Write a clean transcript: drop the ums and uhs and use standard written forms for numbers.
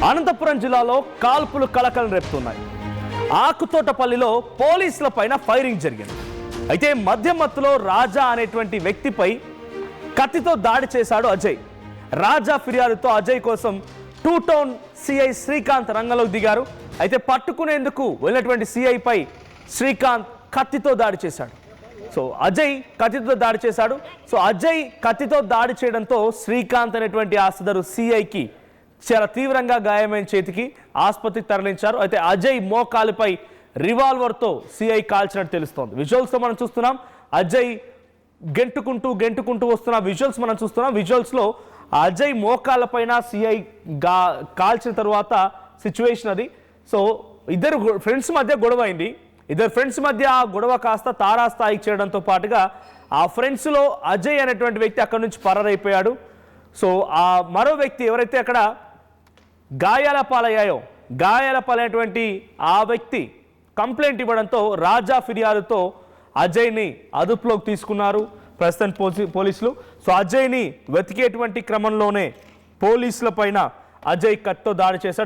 అనంతపురం జిల్లాలో కాల్పులు కలకలం రేపుతున్నాయి. ఆకుతోటపల్లిలో పోలీసుల పైన ఫైరింగ్ జరిగింది. అయితే మధ్యమత్తులో రాజా అనేటువంటి వ్యక్తిపై కత్తితో దాడి చేశాడు అజయ్. రాజా ఫిర్యాదుతో అజయ్ కోసం టూ టౌన్ సిఐ శ్రీకాంత్ రంగంలోకి దిగారు. అయితే పట్టుకునేందుకు వెళ్ళినటువంటి సిఐ పై శ్రీకాంత్ కత్తితో దాడి చేశాడు. అజయ్ కత్తితో దాడి చేశాడు. అజయ్ కత్తితో దాడి చేయడంతో శ్రీకాంత్ అనేటువంటి ఆ సదరు సిఐకి చాలా తీవ్రంగా గాయమైన చేతికి ఆసుపత్రికి తరలించారు. అయితే అజయ్ మోకాలుపై రివాల్వర్తో సిఐ కాల్చినట్టు తెలుస్తోంది. విజువల్స్తో మనం చూస్తున్నాం. అజయ్ గెంటుకుంటూ వస్తున్న విజువల్స్ మనం చూస్తున్నాం. విజువల్స్లో అజయ్ మోకాళ్ళపైన సిఐ కాల్చిన తర్వాత సిచ్యువేషన్ అది. ఇద్దరు ఫ్రెండ్స్ మధ్య గొడవ అయింది. ఇద్దరు ఫ్రెండ్స్ మధ్య ఆ గొడవ కాస్త తారాస్థాయికి చేయడంతో పాటుగా ఆ ఫ్రెండ్స్లో అజయ్ అనేటువంటి వ్యక్తి అక్కడి నుంచి పరారైపోయాడు. ఆ మరో వ్యక్తి ఎవరైతే అక్కడ గాయాల పాలైనటువంటి ఆ వ్యక్తి కంప్లైంట్ ఇవ్వడంతో రాజా ఫిర్యాదుతో అజయ్ని అదుపులోకి తీసుకున్నారు ప్రస్తుతం పోలీసులు. అజయ్ని వెతికేటువంటి క్రమంలోనే పోలీసుల పైన అజయ్ కత్తితో దాడి చేశాడు.